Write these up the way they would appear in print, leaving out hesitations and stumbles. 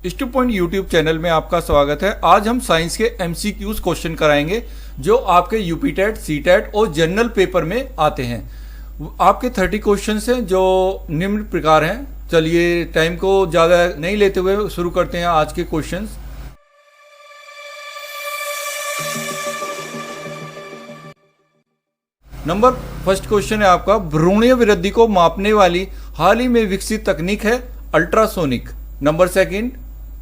Stew point YouTube channel में आपका स्वागत है। आज हम साइंस के एमसीक्यूज क्वेश्चन कराएंगे जो आपके यूपीटेट, सीटेट और जनरल पेपर में आते हैं। आपके 30 क्वेश्चंस हैं जो निम्न प्रकार हैं। चलिए टाइम को ज़्यादा नहीं लेते हुए शुरू करते हैं आज के क्वेश्चंस। नंबर फर्स्ट क्वेश्चन है आपका, भ्रूणीय वृद्धि को मापने वाली हाल ही में विकसित तकनीक है अल्ट्रासोनिक। नंबर सेकंड,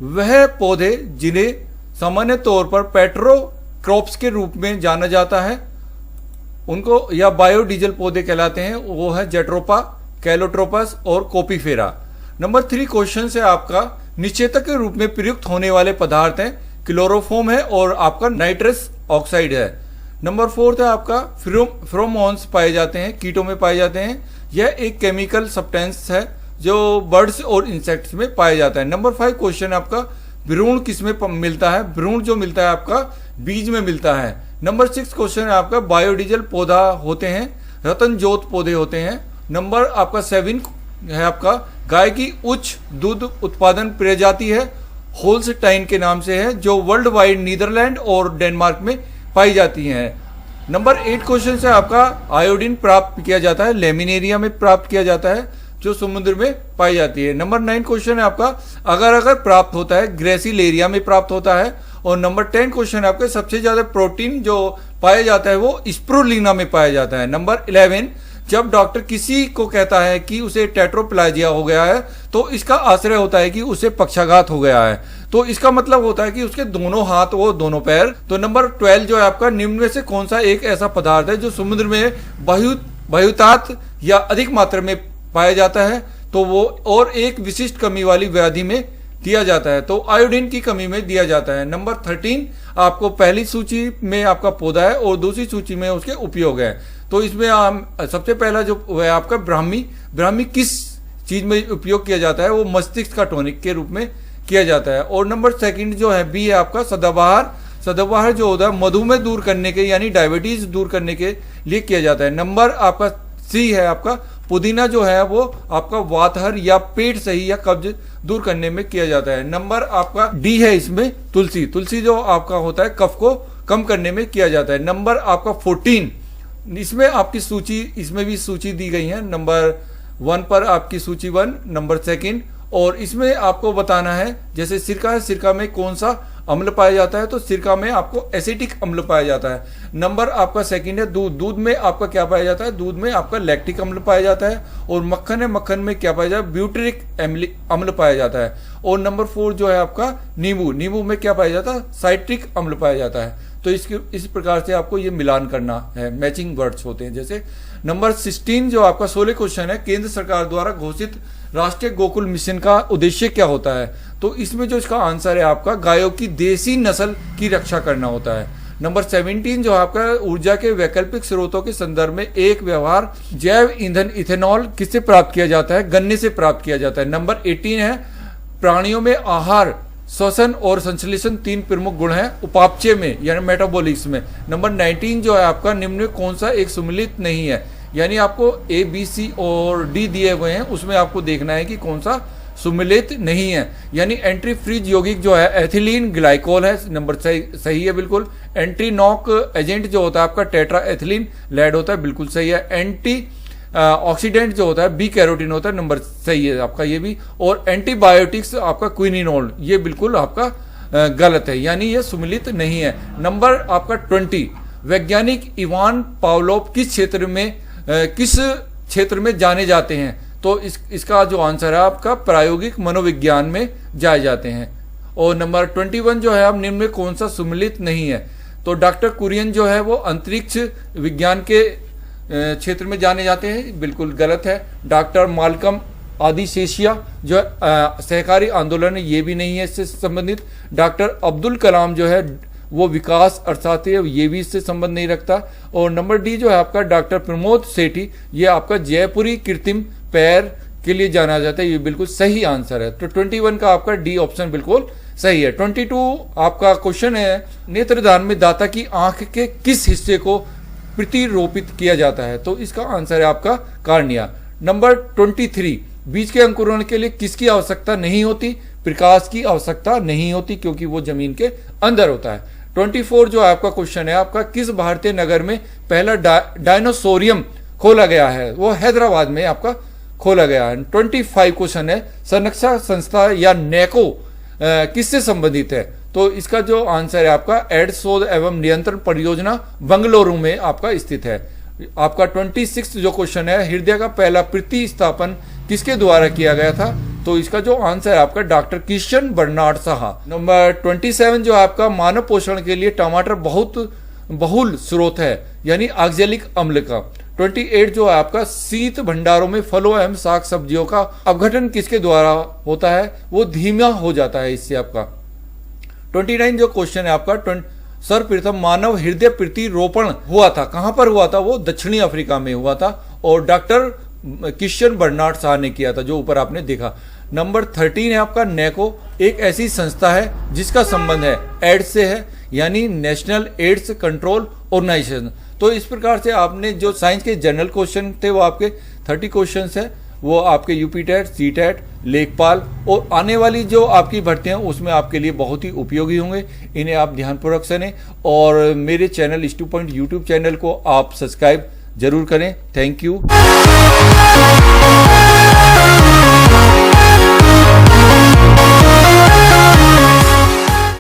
वह पौधे जिन्हें सामान्य तौर पर पेट्रो क्रॉप्स के रूप में जाना जाता है उनको या बायोडीजल पौधे कहलाते हैं, वो है जेट्रोपा, कैलोट्रोपस और कोपीफेरा। नंबर 3 क्वेश्चन है आपका, निषेचक के रूप में प्रयुक्त होने वाले पदार्थ हैं क्लोरोफॉर्म है और आपका नाइट्रस ऑक्साइड है। नंबर 4 है आपका, फेरोमोन्स पाए जाते हैं, कीटों में पाए जाते हैं। यह एक केमिकल सब्सटेंस है जो बर्ड्स और इंसेक्ट्स में पाया जाता है। नंबर 5 क्वेश्चन आपका, भ्रूण किस में मिलता है? भ्रूण जो मिलता है आपका बीज में मिलता है। नंबर 6 क्वेश्चन है आपका, बायोडीजल पौधा होते हैं, रतनजोत पौधे होते हैं। नंबर आपका 7 है आपका, गाय की उच्च दूध उत्पादन प्रजाति है, होल्स्टाइन के नाम से है, जो वर्ल्ड वाइड नीदरलैंड और डेनमार्क में पाई जाती हैं। नंबर 8 क्वेश्चन है आपका, आयोडीन प्राप्त किया जाता है, लेमिनेरिया में प्राप्त किया जाता है जो समुद्र में पाई जाती है। नंबर 9 क्वेश्चन है आपका, अगर प्राप्त होता है ग्रेसिलेरिया में प्राप्त होता है। और नंबर 10 क्वेश्चन है आपका, सबसे ज्यादा प्रोटीन जो पाया जाता है वो स्प्रुलिना में पाया जाता है। नंबर 11, जब डॉक्टर किसी को कहता है कि उसे टेट्रोप्लाजिया हो गया है तो इसका आश्रय होता है कि उसे पक्षाघात हो गया है, तो इसका मतलब होता है कि उसके दोनों हाथ वो दोनों पैर। तो नंबर 12 जो है आपका, निम्न में से कौन सा एक ऐसा पदार्थ है जो समुद्र में बहुतात या अधिक मात्रा में पाया जाता है, तो वो और एक विशिष्ट कमी वाली व्याधि में दिया जाता है, तो आयोडीन की कमी में दिया जाता है। नंबर 13 आपको पहली सूची में आपका पौधा है और दूसरी सूची में उसके उपयोग है। तो इसमें सबसे पहला जो है आपका ब्राह्मी किस चीज में उपयोग किया जाता है? वो मस्तिष्क का टॉनिक के रूप में किया जाता है। और नंबर 2 जो है बी है आपका, सदाबहार जो होता है मधुमेह दूर करने के यानी डायबिटीज दूर करने के लिए किया जाता है। नंबर आपका सी है आपका, पुदीना जो है वो आपका वातहर या पेट सही या कब्ज दूर करने में किया जाता है। नंबर आपका डी है इसमें, तुलसी जो आपका होता है कफ को कम करने में किया जाता है। नंबर आपका 14, इसमें आपकी सूची, इसमें भी सूची दी गई है। नंबर 1 पर आपकी सूची 1, नंबर 2, और इसमें आपको बताना है जैसे सिरका है, सिरका में कौन सा अम्ल पाया जाता है? तो सिरका में आपको एसिटिक अम्ल पाया जाता है। नंबर आपका 2 है दूध में आपका क्या पाया जाता है? दूध में आपका लैक्टिक अम्ल पाया जाता है। और मक्खन है, मक्खन में क्या पाया जाता है? ब्यूटेरिक अम्ल पाया जाता है। और नंबर 4 जो है आपका नींबू में क्या पाया जाता है? साइट्रिक अम्ल पाया जाता है। तो इस प्रकार से आपको ये मिलान करना है, मैचिंग वर्ड्स होते हैं जैसे। नंबर 16 जो आपका 16 क्वेश्चन है, केंद्र सरकार द्वारा घोषित राष्ट्रीय गोकुल मिशन का उद्देश्य क्या होता है? तो इसमें जो इसका आंसर है आपका, गायों की देसी नस्ल की रक्षा करना होता है। नंबर 17 जो आपका, ऊर्जा के वैकल्पिक स्रोतों के संदर्भ में एक व्यवहार जैव ईंधन इथेनॉल किससे प्राप्त किया जाता है? गन्ने से प्राप्त किया जाता है। नंबर 18 है, प्राणियों में आहार, श्वसन और संश्लेषण 3 प्रमुख गुण हैं उपापचय में यानी मेटाबॉलिक्स में। नंबर 19 जो है आपका, निम्न में कौन सा एक सम्मिलित नहीं है? यानी आपको A, B, C और D दिए हुए हैं, उसमें आपको देखना है कि कौन सा सुमिलित नहीं है। यानी एंट्री फ्रीज यौगिक जो है एथिलीन ग्लाइकोल है, नंबर सही है बिल्कुल। एंट्री नॉक एजेंट जो होता है आपका टेट्रा एथिलीन लेड होता है, बिल्कुल सही है। एंटी ऑक्सीडेंट जो होता है बी कैरोटीन होता है, नंबर सही है आपका ये भी। और एंटीबायोटिक्स आपका क्विनिनोल, ये बिल्कुल आपका गलत है, यानी ये सुमिलित नहीं है। नंबर आपका 20, वैज्ञानिक इवान पावलोव किस क्षेत्र में जाने जाते हैं? तो इसका जो आंसर है आपका, प्रायोगिक मनोविज्ञान में जाए जाते हैं। और नंबर 21 जो है, आप निम्न में कौन सा सुमिलित नहीं है? तो डॉक्टर कुरियन जो है वो अंतरिक्ष विज्ञान के क्षेत्र में जाने जाते हैं, बिल्कुल गलत है। डॉक्टर मालकम आदिशेषिया जो सहकारी आंदोलन है, ये भी नहीं है इससे संबंधित। डॉक्टर अब्दुल कलाम जो है वो विकास अर्थशास्त्री है, ये भी इससे संबंध नहीं रखता। और नंबर डी जो है आपका, डॉक्टर प्रमोद सेठी, ये आपका जयपुरी कृत्रिम पैर के लिए जाना जाता है, ये बिल्कुल सही आंसर है। तो 21 का आपका डी ऑप्शन बिल्कुल सही है। 22 आपका क्वेश्चन है, नेत्रदान में दाता की आंख के किस हिस्से को प्रतिरोपित किया जाता है? तो इसका आंसर है आपका कार्निया। नंबर 23, बीज के अंकुरण के लिए किसकी आवश्यकता नहीं होती? प्रकाश की आवश्यकता नहीं होती, क्योंकि वो जमीन के अंदर होता है। 24 जो आपका क्वेश्चन है आपका, किस भारतीय नगर में पहला डायनोसोरियम खोला गया है? वो हैदराबाद में आपका खोला गया है। 25 क्वेश्चन है, संरक्षा संस्था या नेको किससे संबंधित है? तो इसका जो आंसर है आपका, एड्स शोध एवं नियंत्रण परियोजना बंगलुरु में आपका स्थित है। आपका 26 जो क्वेश्चन है, हृदय का पहला प्रतिस्थापन किसके द्वारा किया गया था? तो इसका जो आंसर है आपका, डॉक्टर क्रिश्चियन बर्नार्ड साहा। नंबर 27 जो आपका, मानव पोषण के लिए टमाटर बहुत बहुल स्रोत है, यानी ऑक्जेलिक अम्ल का। 28 जो है आपका, शीत भंडारों में फलों एवं साग सब्जियों का अपघटन किसके द्वारा होता है? वो धीमा हो जाता है इससे आपका। 29 जो क्वेश्चन है आपका, सर्वप्रथम मानव हृदय प्रतिरोपण हुआ था, कहां पर हुआ था? वो दक्षिणी अफ्रीका में हुआ था, और डॉक्टर क्रिश्चियन बर्नार्ड शाह ने किया था, जो ऊपर आपने देखा। नंबर 13 है आपका, नेको एक ऐसी संस्था है जिसका संबंध है एड्स से है, यानी नेशनल एड्स कंट्रोल ऑर्गेनाइजेशन। तो इस प्रकार से आपने जो साइंस के जनरल क्वेश्चन थे वो आपके 30 क्वेश्चन है, वो आपके यूपी टेट, सी टेट, लेखपाल और आने वाली जो आपकी भर्तियां उसमें आपके लिए बहुत ही उपयोगी होंगे। इन्हें आप ध्यानपूर्वक सुनें और मेरे channel stu point YouTube channel को आप सब्सक्राइब जरूर करें। Thank you.